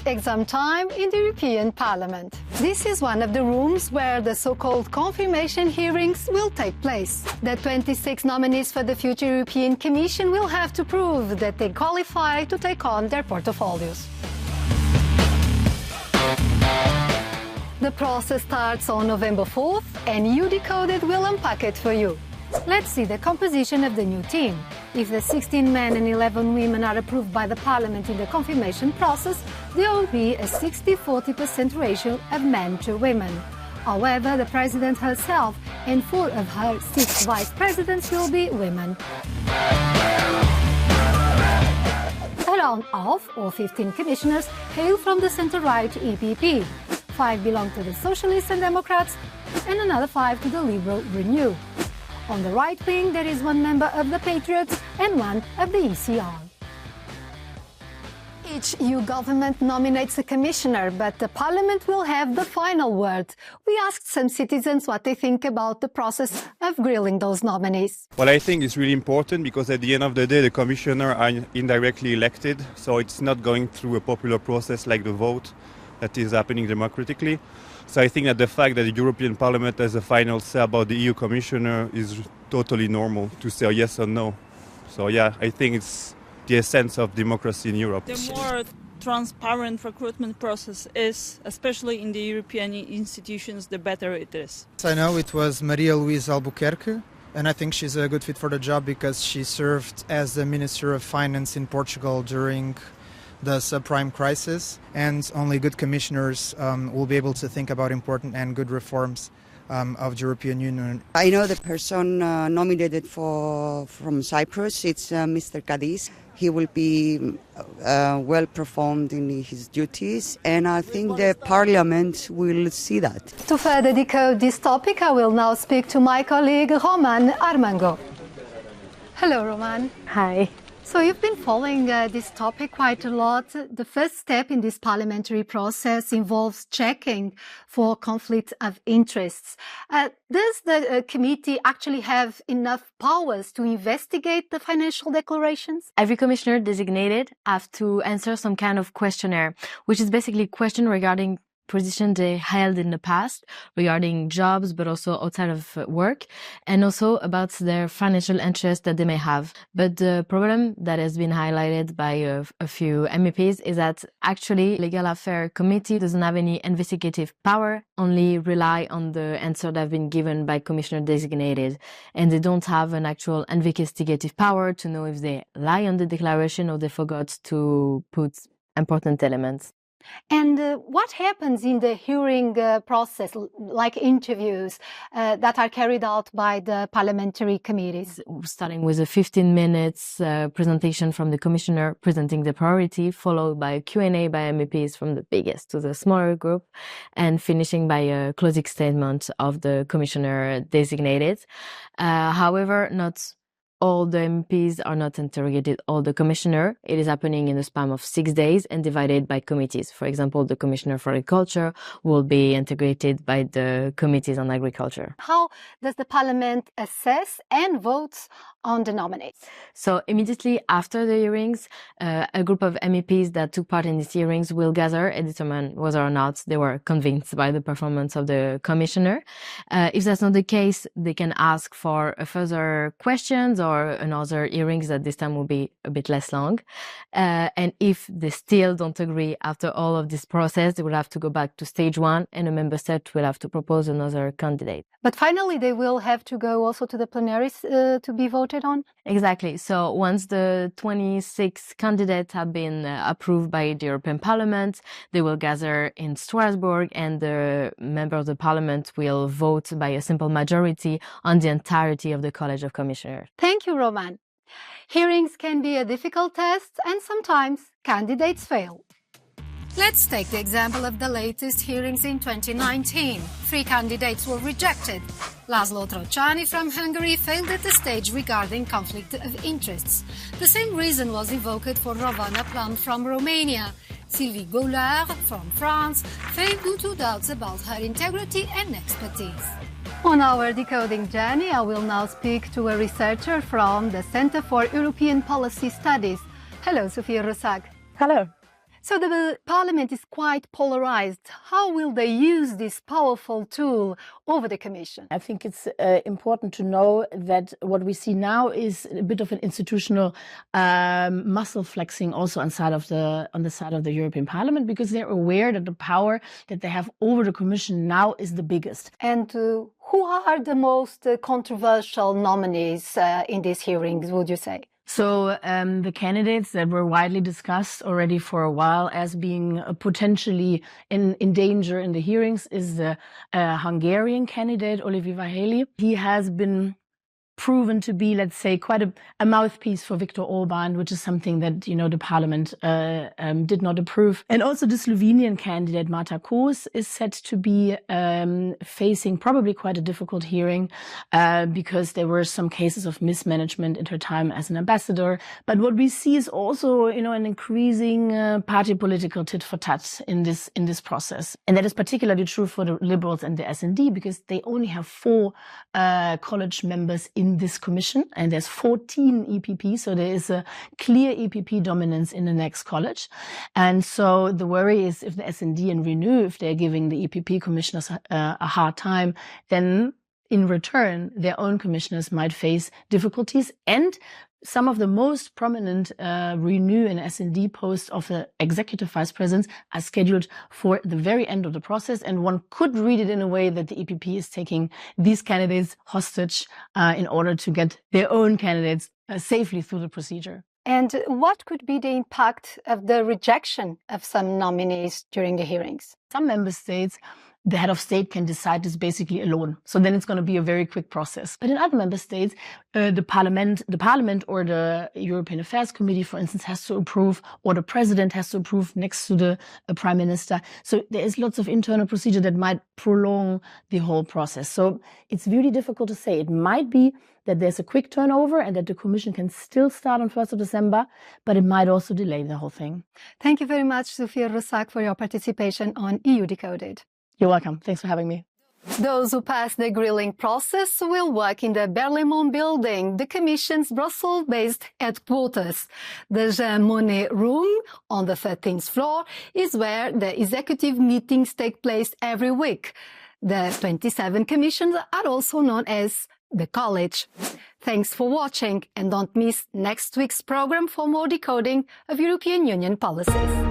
exam time in the European Parliament. This is one of the rooms where the so-called confirmation hearings will take place. The 26 nominees for the future European Commission will have to prove that they qualify to take on their portfolios. The process starts on November 4th, and eu-decoded will unpack it for you. Let's see the composition of the new team. If the 16 men and 11 women are approved by the Parliament in the confirmation process, there will be a 60-40% ratio of men to women. However, the President herself and 4 of her 6 Vice Presidents will be women. Around half, or 15 commissioners, hail from the centre-right EPP. 5 belong to the Socialists and Democrats, and another 5 to the Liberal Renew. On the right wing, there is 1 member of the Patriots and 1 of the ECR. Each EU government nominates a commissioner, but the Parliament will have the final word. We asked some citizens what they think about the process of grilling those nominees. Well, I think it's really important because at the end of the day, the commissioner are indirectly elected, so it's not going through a popular process like the vote that is happening democratically. So I think that the fact that the European Parliament has a final say about the EU Commissioner is totally normal to say yes or no. So yeah, I think it's the essence of democracy in Europe. The more transparent recruitment process is, especially in the European institutions, the better it is. I know it was Maria Luisa Albuquerque, and I think she's a good fit for the job because she served as the Minister of Finance in Portugal during the subprime crisis, and only good commissioners will be able to think about important and good reforms of the European Union. I know the person nominated from Cyprus, it's Mr. Cadiz. He will be well performed in his duties, and I think the Parliament will see that. To further decode this topic, I will now speak to my colleague Roman Armango. Hello, Roman. Hi. So you've been following this topic quite a lot. The first step in this parliamentary process involves checking for conflict of interests. Does the committee actually have enough powers to investigate the financial declarations? Every commissioner designated have to answer some kind of questionnaire, which is basically a question regarding position they held in the past regarding jobs, but also outside of work, and also about their financial interests that they may have. But the problem that has been highlighted by a few MEPs is that actually Legal Affairs Committee doesn't have any investigative power, only rely on the answer that have been given by commissioner designated, and they don't have an actual investigative power to know if they lie on the declaration or they forgot to put important elements. And what happens in the hearing process, like interviews that are carried out by the parliamentary committees? Starting with a 15 minutes presentation from the commissioner presenting the priority, followed by a Q&A by MEPs from the biggest to the smaller group, and finishing by a closing statement of the commissioner designated. However, not all the MPs are not interrogated, all the commissioner. It is happening in a span of 6 days and divided by committees. For example, the commissioner for agriculture will be integrated by the committees on agriculture. How does the parliament assess and vote on the nominees? So immediately after the hearings, a group of MEPs that took part in these hearings will gather and determine whether or not they were convinced by the performance of the commissioner. If that's not the case, they can ask for further questions or another hearings that this time will be a bit less long. And if they still don't agree after all of this process, they will have to go back to stage 1 and a member state will have to propose another candidate. But finally, they will have to go also to the plenaries to be voted on? Exactly. So once the 26 candidates have been approved by the European Parliament, they will gather in Strasbourg and the member of the Parliament will vote by a simple majority on the entirety of the College of Commissioners. Thank you, Roman. Hearings can be a difficult test and sometimes candidates fail. Let's take the example of the latest hearings in 2019. 3 candidates were rejected. Laszlo Trocani from Hungary failed at the stage regarding conflict of interests. The same reason was invoked for Rovana Plum from Romania. Sylvie Goulart from France failed due to doubts about her integrity and expertise. On our decoding journey, I will now speak to a researcher from the Center for European Policy Studies. Hello, Sofia Rosac. Hello. So the Parliament is quite polarized. How will they use this powerful tool over the Commission? I think it's important to know that what we see now is a bit of an institutional muscle flexing also on the side of the European Parliament, because they're aware that the power that they have over the Commission now is the biggest. And who are the most controversial nominees in these hearings, would you say? So the candidates that were widely discussed already for a while as being potentially in danger in the hearings is the Hungarian candidate, Olivier Várhelyi. He has been proven to be, let's say, quite a mouthpiece for Viktor Orban, which is something that, you know, the Parliament did not approve. And also the Slovenian candidate, Marta Kos, is set to be facing probably quite a difficult hearing because there were some cases of mismanagement in her time as an ambassador. But what we see is also, you know, an increasing party political tit for tat in this process. And that is particularly true for the Liberals and the SD, because they only have 4 college members in this commission, and there's 14 EPP, so there is a clear EPP dominance in the next college. And so the worry is if the SD and Renew, if they're giving the EPP commissioners a hard time, then in return, their own commissioners might face difficulties. And some of the most prominent Renew and SD posts of the executive vice presidents are scheduled for the very end of the process. And one could read it in a way that the EPP is taking these candidates hostage in order to get their own candidates safely through the procedure. And what could be the impact of the rejection of some nominees during the hearings? Some member states, the head of state can decide this basically alone. So then it's going to be a very quick process. But in other member states, the parliament or the European Affairs Committee, for instance, has to approve, or the president has to approve next to the prime minister. So there is lots of internal procedure that might prolong the whole process. So it's really difficult to say. It might be that there's a quick turnover and that the Commission can still start on 1st of December, but it might also delay the whole thing. Thank you very much, Sofia Rosak, for your participation on EU Decoded. You're welcome. Thanks for having me. Those who pass the grilling process will work in the Berlaymont building, the Commission's Brussels-based headquarters. The Jean Monnet room on the 13th floor is where the executive meetings take place every week. The 27 commissions are also known as the College. Thanks for watching, and don't miss next week's program for more decoding of European Union policies.